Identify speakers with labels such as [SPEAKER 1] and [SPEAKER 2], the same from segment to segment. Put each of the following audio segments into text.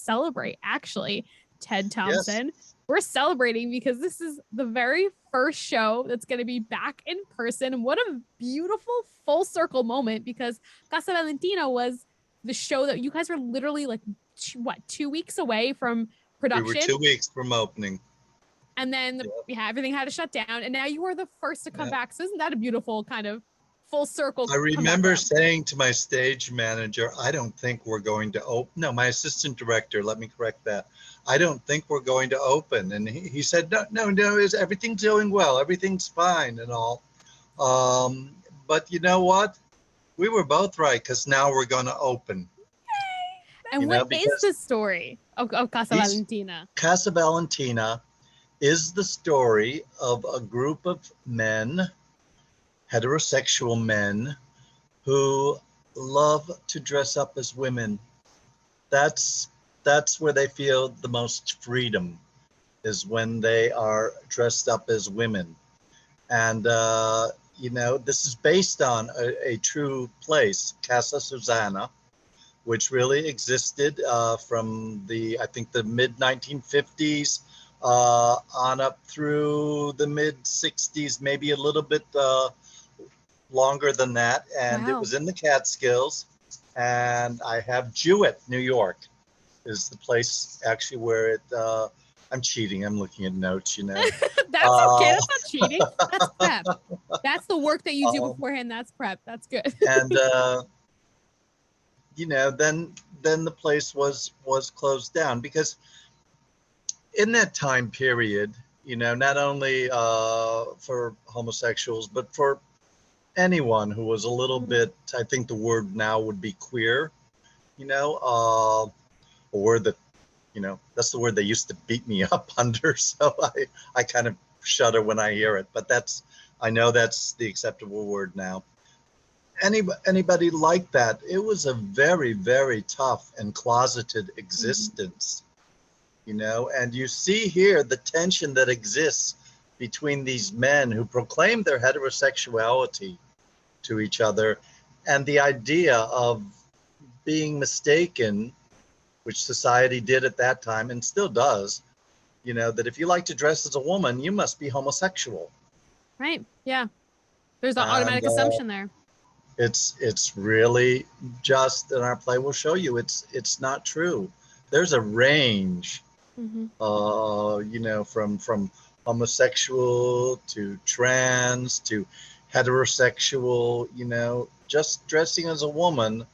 [SPEAKER 1] celebrate, actually, Ted Thompson.
[SPEAKER 2] Yes.
[SPEAKER 1] We're celebrating because this is the very first show that's going to be back in person. What a beautiful full circle moment, because Casa Valentina was the show that you guys were literally like, 2 weeks away from production.
[SPEAKER 2] We were 2 weeks from opening.
[SPEAKER 1] And then everything had to shut down. And now you are the first to come back. So isn't that a beautiful kind of full circle?
[SPEAKER 2] I remember saying to my stage manager, I don't think we're going to open. No, my assistant director, let me correct that. I don't think we're going to open. And he said, no, everything's going well. Everything's fine and all. But you know what? We were both right, because now we're going to open.
[SPEAKER 1] And what is the story of Casa Valentina?
[SPEAKER 2] Casa Valentina is the story of a group of men, heterosexual men, who love to dress up as women. That's where they feel the most freedom, is when they are dressed up as women. And, this is based on a true place, Casa Susana, which really existed from I think the mid-1950s on up through the mid-60s, maybe a little bit longer than that. And It was in the Catskills. And I have Jewett, New York, is the place actually where it, I'm cheating. I'm looking at notes,
[SPEAKER 1] That's okay. That's not cheating. That's prep. That's the work that you do beforehand. That's prep. That's good.
[SPEAKER 2] And, then the place was closed down, because in that time period, not only for homosexuals, but for anyone who was a little bit, I think the word now would be queer, a word that, that's the word they used to beat me up under. So I kind of shudder when I hear it, but I know that's the acceptable word now. Anybody like that, it was a very, very tough and closeted existence, and you see here the tension that exists between these men who proclaim their heterosexuality to each other, and the idea of being mistaken, which society did at that time and still does, that if you like to dress as a woman, you must be homosexual.
[SPEAKER 1] Right. Yeah. There's an automatic assumption there.
[SPEAKER 2] It's really just, and our play will show you, it's not true. There's a range, from homosexual to trans to heterosexual, just dressing as a woman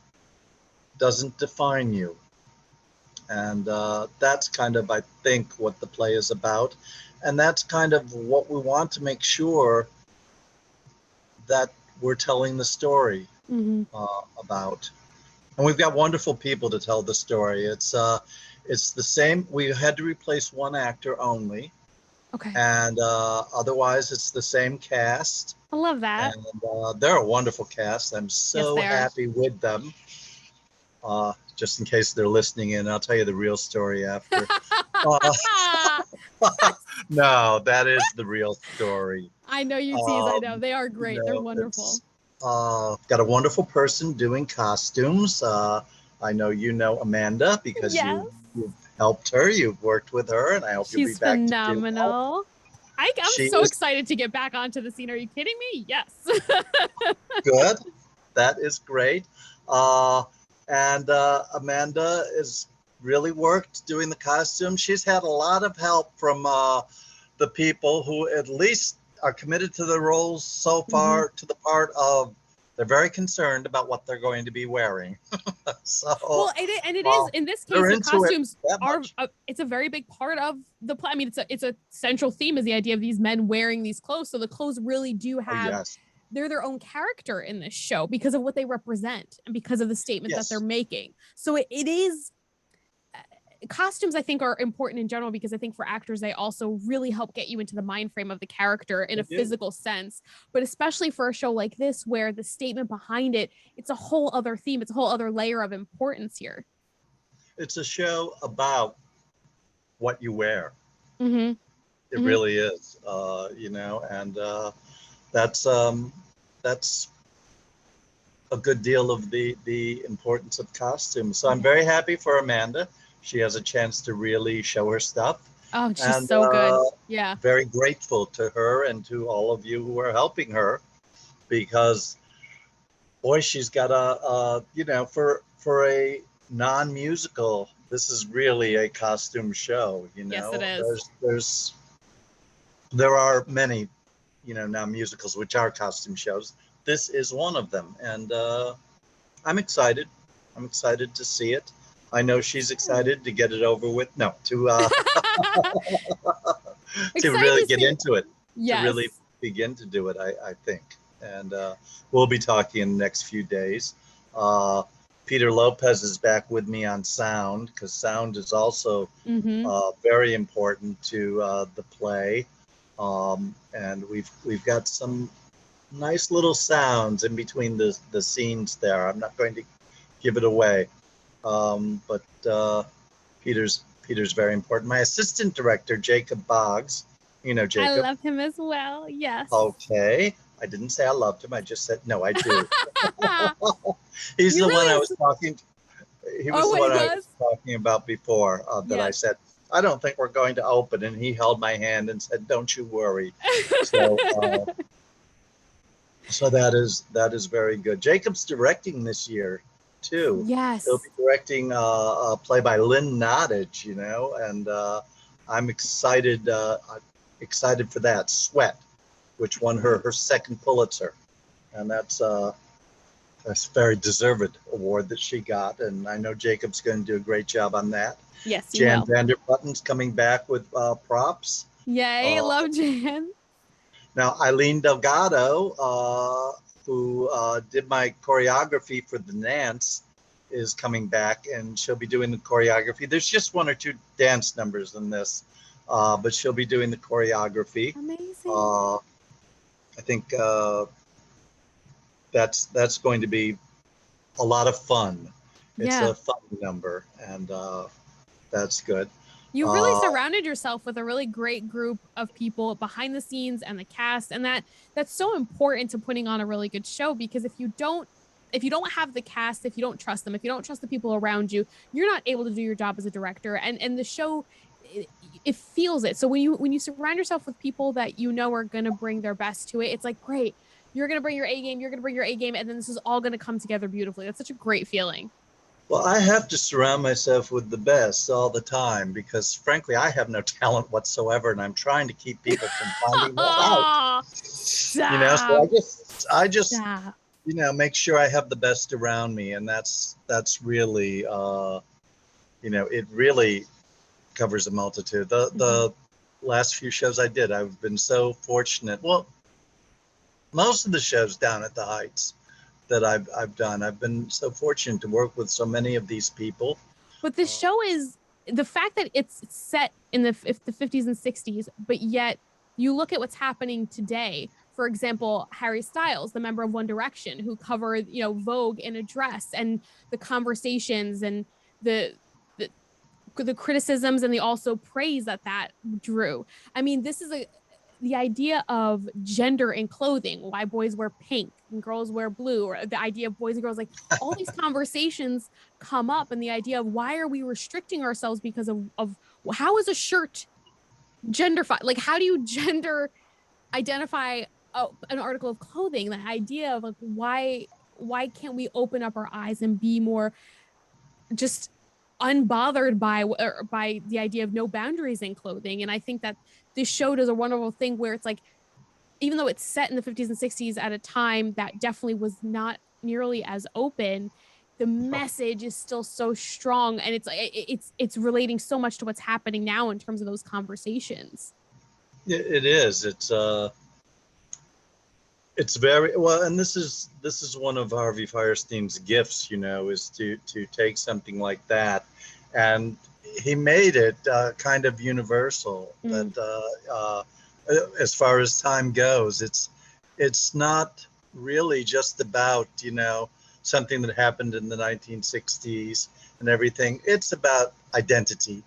[SPEAKER 2] doesn't define you. And that's kind of, I think, what the play is about. And that's kind of what we want to make sure that we're telling the story about. And we've got wonderful people to tell the story. It's the same. We had to replace one actor only.
[SPEAKER 1] Okay.
[SPEAKER 2] And otherwise, it's the same cast.
[SPEAKER 1] I love that.
[SPEAKER 2] And they're a wonderful cast. I'm so happy with them. Just in case they're listening in, I'll tell you the real story after. No, that is the real story.
[SPEAKER 1] I know you tease. I know. They are great. They're wonderful.
[SPEAKER 2] Got a wonderful person doing costumes. I know Amanda, because you've helped her. You've worked with her, and I hope you'll be back.
[SPEAKER 1] She's phenomenal. I'm so excited to get back onto the scene. Are you kidding me? Yes.
[SPEAKER 2] Good. That is great. And Amanda has really worked doing the costume. She's had a lot of help from the people who at least are committed to the roles so far, to the part of they're very concerned about what they're going to be wearing. So, well,
[SPEAKER 1] it is in this case, the costumes are it's a very big part of the play. I mean, it's a central theme is the idea of these men wearing these clothes. So the clothes really do have they're their own character in this show because of what they represent and because of the statement that they're making. So it is costumes, I think, are important in general because I think for actors, they also really help get you into the mind frame of the character in a physical sense. But especially for a show like this, where the statement behind it, it's a whole other theme. It's a whole other layer of importance here.
[SPEAKER 2] It's a show about what you wear. It really is, and that's a good deal of the importance of costumes. So I'm very happy for Amanda. she has a chance to really show her stuff.
[SPEAKER 1] Oh, she's so good. Yeah.
[SPEAKER 2] Very grateful to her and to all of you who are helping her, because boy, she's got for a non-musical, this is really a costume show,
[SPEAKER 1] Yes, it is.
[SPEAKER 2] There are many, now musicals which are costume shows. This is one of them, and I'm excited. I'm excited to see it. I know she's excited to get it over with. No, to to really get into it.
[SPEAKER 1] Yes.
[SPEAKER 2] To really begin to do it, I think. And we'll be talking in the next few days. Peter Lopez is back with me on sound, because sound is also very important to the play. And we've got some nice little sounds in between the scenes there. I'm not going to give it away, but Peter's very important. My assistant director, Jacob Boggs, Jacob.
[SPEAKER 1] I love him as well. Yes.
[SPEAKER 2] Okay. I didn't say I loved him. I just said, no, I do. He's the one I was talking to. He was the one I was talking about before, that I said, I don't think we're going to open. And he held my hand and said, don't you worry. So that is very good. Jacob's directing this year too.
[SPEAKER 1] Yes.
[SPEAKER 2] He'll be directing a play by Lynn Nottage, and I'm excited for that. Sweat, which won her second Pulitzer, and that's a very deserved award that she got. And I know Jacob's going to do a great job on that.
[SPEAKER 1] Yes,
[SPEAKER 2] Jan Vanderbutten's coming back with props.
[SPEAKER 1] Yay, love Jan.
[SPEAKER 2] Now, Eileen Delgado, who did my choreography for the dance, is coming back, and she'll be doing the choreography. There's just one or two dance numbers in this, but she'll be doing the choreography.
[SPEAKER 1] Amazing.
[SPEAKER 2] I think that's going to be a lot of fun. It's a fun number, and that's good.
[SPEAKER 1] You really surrounded yourself with a really great group of people behind the scenes and the cast, and that's so important to putting on a really good show, because if you don't have the cast, if you don't trust them, if you don't trust the people around you, you're not able to do your job as a director, and the show it feels it. So when you surround yourself with people that are going to bring their best to it, it's like, great, you're going to bring your A game, you're going to bring your A game, and then this is all going to come together beautifully. That's such a great feeling.
[SPEAKER 2] Well, I have to surround myself with the best all the time, because frankly, I have no talent whatsoever, and I'm trying to keep people from finding that out. So I just make sure I have the best around me, and that's really it really covers a multitude. The last few shows I did, I've been so fortunate. Well, most of the shows down at the Heights that I've done, I've been so fortunate to work with so many of these people.
[SPEAKER 1] But the show is the fact that it's set in the 50s and 60s, but yet you look at what's happening today. For example, Harry Styles, the member of One Direction, who covered, Vogue in a dress, and the conversations and the criticisms and the also praise that drew. I mean, this is the idea of gender in clothing, why boys wear pink and girls wear blue, or the idea of boys and girls, like all these conversations come up, and the idea of why are we restricting ourselves because of how is a shirt genderfied? Like, how do you gender identify an article of clothing? The idea of like, why can't we open up our eyes and be more just unbothered by the idea of no boundaries in clothing? And I think that this show does a wonderful thing where it's like, even though it's set in the 50s and 60s at a time that definitely was not nearly as open, the message is still so strong, and it's relating so much to what's happening now in terms of those conversations.
[SPEAKER 2] It is. It's very well, and this is one of Harvey Fierstein's gifts, is to take something like that, and he made it kind of universal. That as far as time goes, it's not really just about something that happened in the 1960s and everything. It's about identity.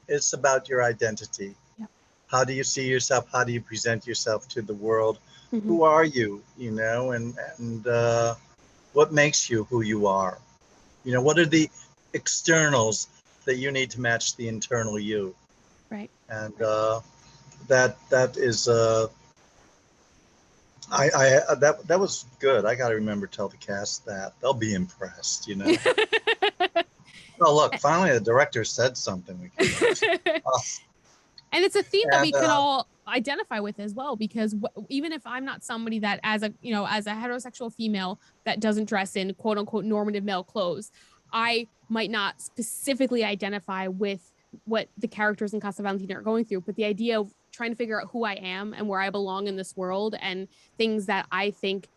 [SPEAKER 2] It's about your identity.
[SPEAKER 1] Yep.
[SPEAKER 2] How do you see yourself? How do you present yourself to the world? Who are you, and what makes you who you are? What are the externals that you need to match the internal you.
[SPEAKER 1] Right.
[SPEAKER 2] And that is that was good. I got to remember to tell the cast that. They'll be impressed, you know. Oh, look, finally the director said something we can use.
[SPEAKER 1] And it's a theme that we can all identify with as well, because even if I'm not somebody that as a heterosexual female that doesn't dress in quote unquote normative male clothes, I might not specifically identify with what the characters in Casa Valentina are going through, but the idea of trying to figure out who I am and where I belong in this world and things that I think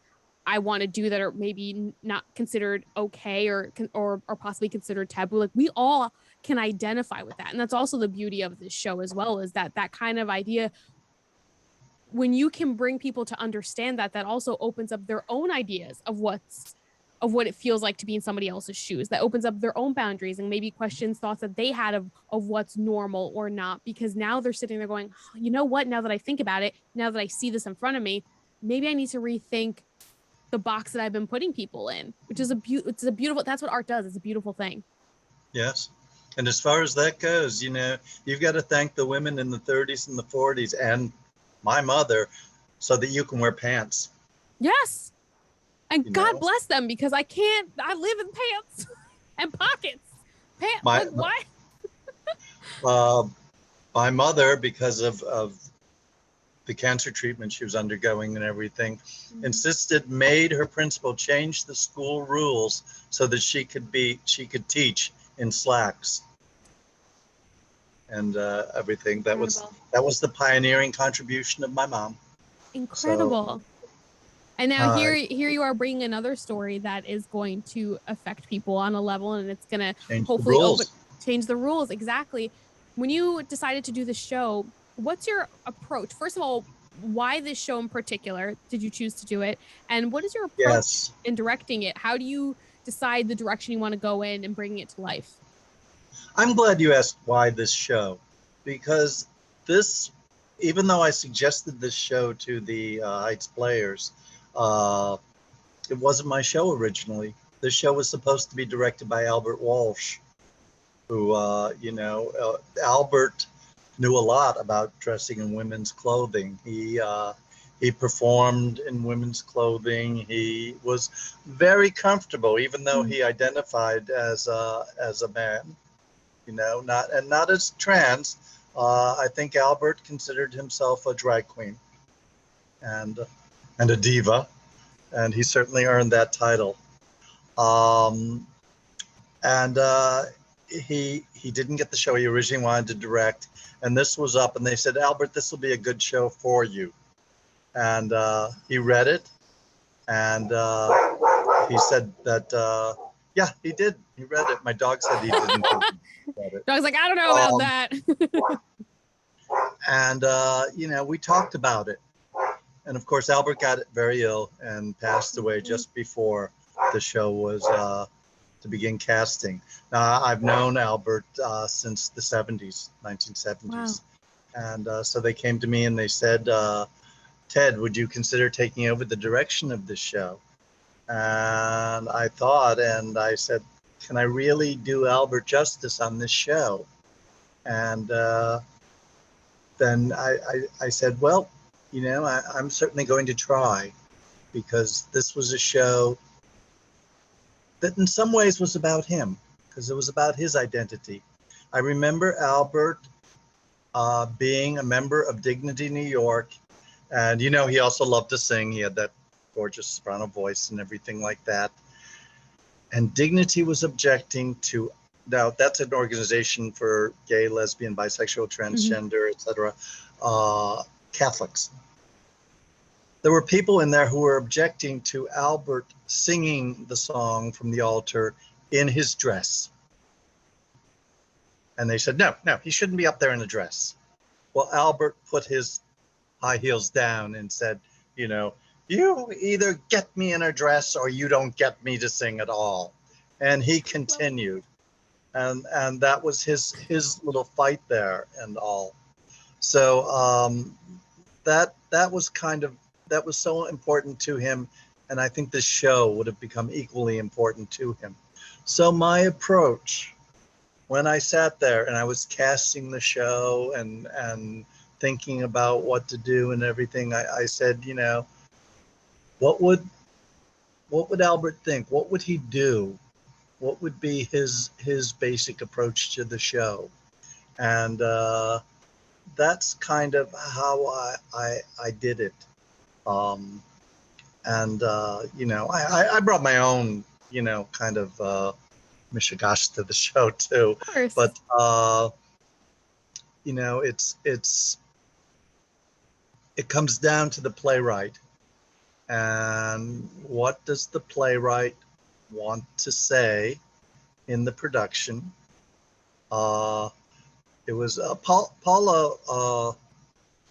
[SPEAKER 1] I want to do that are maybe not considered okay or possibly considered taboo. Like, we all can identify with that. And that's also the beauty of this show as well, is that kind of idea, when you can bring people to understand that also opens up their own ideas of what it feels like to be in somebody else's shoes. That opens up their own boundaries and maybe questions thoughts that they had of what's normal or not, because now they're sitting there going, oh, you know what, now that I think about it, now that I see this in front of me, maybe I need to rethink the box that I've been putting people in, which is it's a beautiful, that's what art does. It's a beautiful thing.
[SPEAKER 2] Yes. And as far as that goes, you know, you've got to thank the women in the 30s and the 40s and my mother so that you can wear pants.
[SPEAKER 1] Yes. And God bless them, because I live in pants and pockets. Why?
[SPEAKER 2] My mother, because of the cancer treatment she was undergoing and everything, made her principal change the school rules so that she could teach in slacks and everything. That was the pioneering contribution of my mom.
[SPEAKER 1] Incredible. So, and now here you are bringing another story that is going to affect people on a level, and it's going to hopefully change the rules. Exactly. When you decided to do the show, what's your approach? First of all, why this show in particular did you choose to do it? And what is your approach in directing it? How do you decide the direction you want to go in and bringing it to life?
[SPEAKER 2] I'm glad you asked why this show, because even though I suggested this show to the Heights players, it wasn't my show originally. This show was supposed to be directed by Albert Walsh, who, Albert knew a lot about dressing in women's clothing. He performed in women's clothing. He was very comfortable, even though he identified as a man, you know, not as trans. I think Albert considered himself a drag queen and a diva, and he certainly earned that title. He didn't get the show he originally wanted to direct, and this was up, and they said, Albert, this will be a good show for you. And he read it, and he said that, yeah, he did. He read it. My dog said he didn't. Read it.
[SPEAKER 1] Dog's like, I don't know about that.
[SPEAKER 2] And, we talked about it. And of course, Albert got very ill and passed away just before the show was to begin casting. Now, I've known Albert since the 1970s. Wow. And so they came to me and they said, Ted, would you consider taking over the direction of this show? And I thought, and I said, can I really do Albert justice on this show? And then I said, well, you know, I'm certainly going to try, because this was a show that in some ways was about him, because it was about his identity. I remember Albert being a member of Dignity New York, and, you know, he also loved to sing. He had that gorgeous soprano voice and everything like that. And Dignity was objecting to, now that's an organization for gay, lesbian, bisexual, transgender, etc. Catholics. There were people in there who were objecting to Albert singing the song from the altar in his dress. And they said, no, he shouldn't be up there in a dress. Well, Albert put his high heels down and said, you know, you either get me in a dress or you don't get me to sing at all. And he continued. And that was his little fight there and all. So that was so important to him, and I think the show would have become equally important to him. So my approach when I sat there and I was casting the show and thinking about what to do and everything, I said, you know, what would Albert think? What would he do? What would be his basic approach to the show? And that's kind of how I did it. You know, I brought my own, you know, kind of mishigash to the show too.
[SPEAKER 1] Of course.
[SPEAKER 2] But you know, it comes down to the playwright. And what does the playwright want to say in the production? It was Paula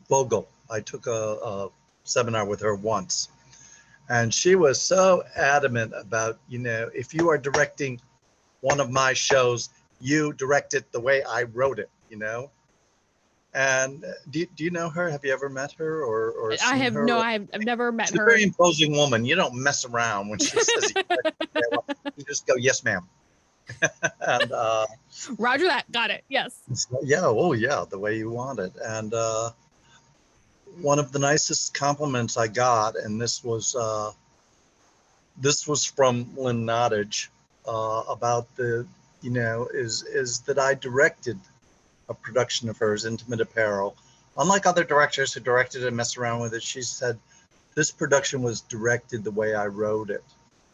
[SPEAKER 2] Vogel. I took a seminar with her once. And she was so adamant about, you know, if you are directing one of my shows, you direct it the way I wrote it, you know? And do you know her? Have you ever met her or seen
[SPEAKER 1] I have
[SPEAKER 2] her?
[SPEAKER 1] no, I've never met her.
[SPEAKER 2] She's a very imposing woman. You don't mess around when she says you just go, yes, ma'am. And
[SPEAKER 1] Roger that. Got it. Yes.
[SPEAKER 2] Yeah. Oh, yeah. The way you want it. And one of the nicest compliments I got, and this was from Lynn Nottage about the, you know, is that I directed a production of hers, Intimate Apparel. Unlike other directors who directed and messed around with it, she said, this production was directed the way I wrote it.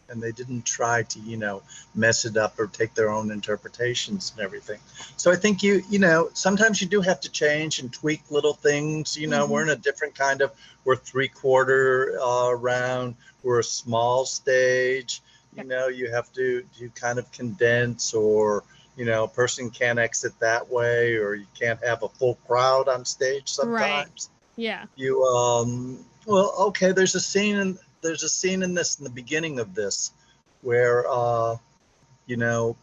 [SPEAKER 2] And they didn't try to, you know, mess it up or take their own interpretations and everything. So I think you know, sometimes you do have to change and tweak little things. You know, we're in a different kind of, we're 3/4 round, we're a small stage. You know, you have to kind of condense, or, you know, a person can't exit that way, or you can't have a full crowd on stage sometimes.
[SPEAKER 1] Right. Yeah.
[SPEAKER 2] You, well, okay, there's a scene in this, in the beginning of this, where, you know,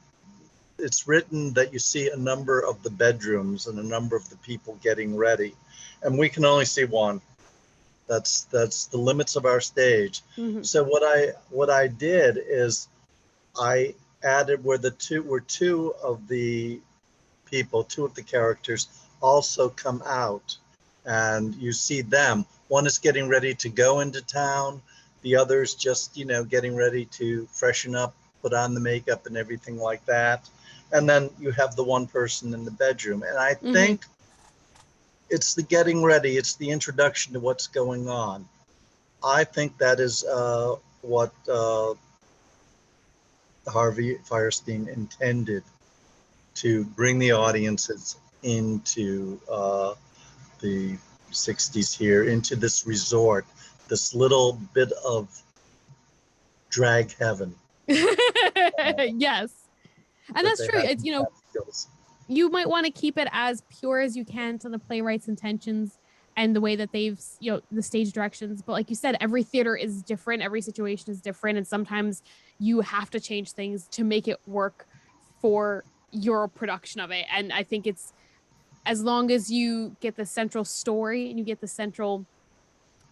[SPEAKER 2] it's written that you see a number of the bedrooms and a number of the people getting ready, and we can only see one. That's the limits of our stage. So what I did is I added where two of the characters also come out, and you see them. One is getting ready to go into town. The other's just, you know, getting ready to freshen up, put on the makeup and everything like that. And then you have the one person in the bedroom. And I think it's the getting ready. It's the introduction to what's going on. I think that is what Harvey Fierstein intended, to bring the audiences into the 60s here, into this resort, this little bit of drag heaven.
[SPEAKER 1] Yes. And that's true. It's, you know, you might want to keep it as pure as you can to the playwright's intentions and the way that they've, you know, the stage directions. But like you said, every theater is different. Every situation is different. And sometimes you have to change things to make it work for your production of it. And I think it's, as long as you get the central story and you get the central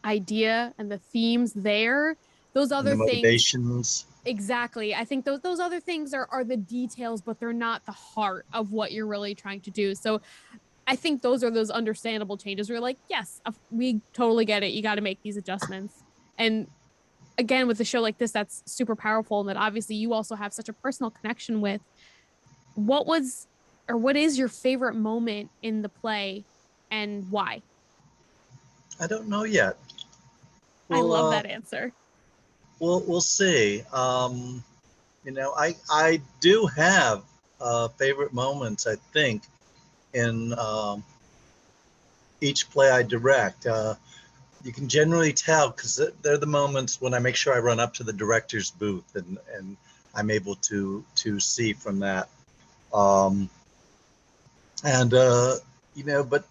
[SPEAKER 1] idea and the themes there, those other things,
[SPEAKER 2] motivations.
[SPEAKER 1] Exactly. I think those other things are the details, but they're not the heart of what you're really trying to do. So I think those are those understandable changes where you're like, yes, we totally get it. You got to make these adjustments. And again, with a show like this, that's super powerful. And that obviously you also have such a personal connection with. What is your favorite moment in the play and why?
[SPEAKER 2] I don't know yet.
[SPEAKER 1] I love that answer.
[SPEAKER 2] We'll see. You know, I do have favorite moments, I think, in each play I direct. You can generally tell because they're the moments when I make sure I run up to the director's booth and I'm able to see from that. You know, but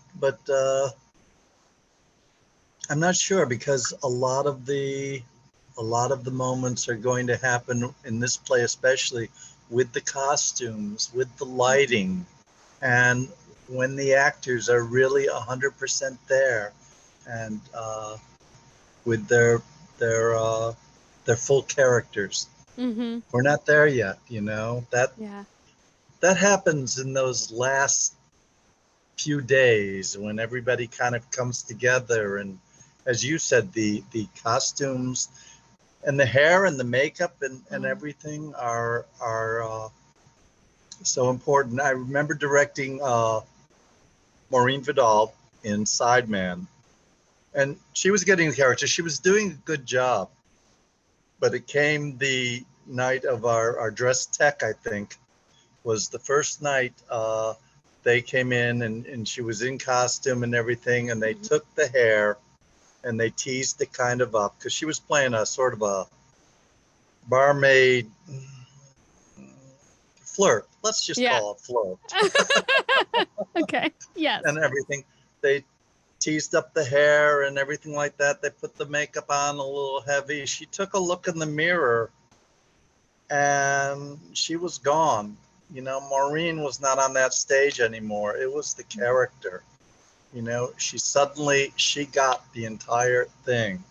[SPEAKER 2] I'm not sure, because a lot of the moments are going to happen in this play, especially with the costumes, with the lighting, and when the actors are really 100% there, and with their full characters. We're not there yet, you know. that happens in those last few days when everybody kind of comes together, and as you said, the costumes and the hair and the makeup and everything are so important. I remember directing Maureen Vidal in Sideman, and she was getting the character. She was doing a good job, but it came the night of our dress tech, I think, was the first night they came in and she was in costume and everything, and they took the hair and they teased it kind of up because she was playing a sort of a barmaid flirt. Let's just call it flirt.
[SPEAKER 1] Okay. Yes.
[SPEAKER 2] And everything. They teased up the hair and everything like that. They put the makeup on a little heavy. She took a look in the mirror and she was gone. You know, Maureen was not on that stage anymore. It was the character. You know, she got the entire thing.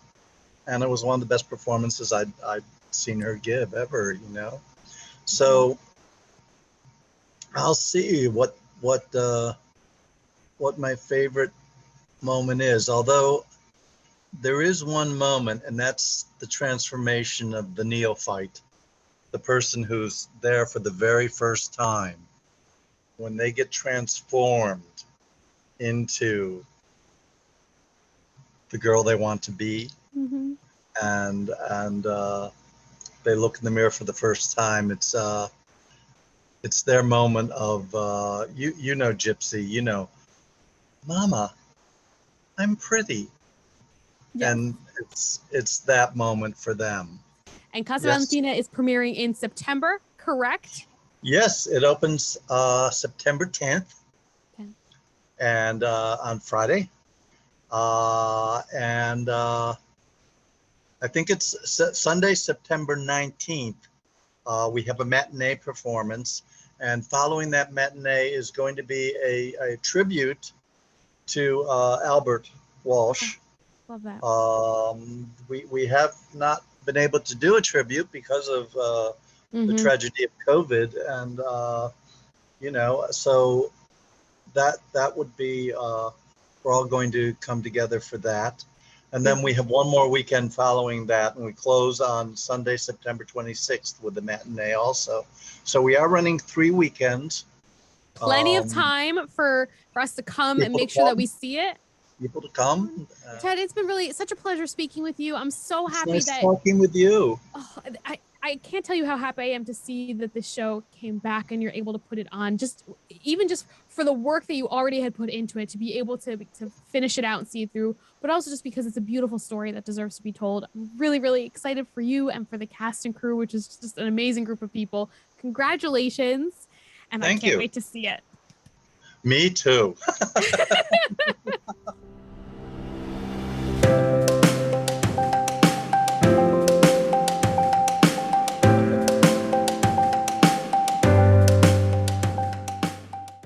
[SPEAKER 2] And it was one of the best performances I'd seen her give ever, you know. So I'll see what my favorite moment is. Although there is one moment, and that's the transformation of the neophyte, the person who's there for the very first time, when they get transformed into the girl they want to be, and they look in the mirror for the first time. It's their moment of you know, Gypsy, you know, Mama, I'm pretty. Yes. And it's that moment for them.
[SPEAKER 1] And Casa Valentina is premiering in September, correct?
[SPEAKER 2] Yes, it opens September 10th. And on Friday. And I think it's Sunday, September 19th. We have a matinee performance. And following that matinee is going to be a tribute to Albert Walsh.
[SPEAKER 1] Love that.
[SPEAKER 2] We have not been able to do a tribute because of the tragedy of COVID, and you know, so that would be we're all going to come together for that. And then we have one more weekend following that, and we close on Sunday, September 26th with the matinee also. So we are running 3 weekends.
[SPEAKER 1] Plenty of time for us to come and make sure that we see it.
[SPEAKER 2] People to come.
[SPEAKER 1] Ted, it's been really such a pleasure speaking with you. I'm so happy
[SPEAKER 2] nice talking with you.
[SPEAKER 1] Oh, I can't tell you how happy I am to see that this show came back and you're able to put it on. Even just for the work that you already had put into it, to be able to finish it out and see it through, but also just because it's a beautiful story that deserves to be told. I'm really, really excited for you and for the cast and crew, which is just an amazing group of people. Congratulations. And I can't wait to see it.
[SPEAKER 2] Me too.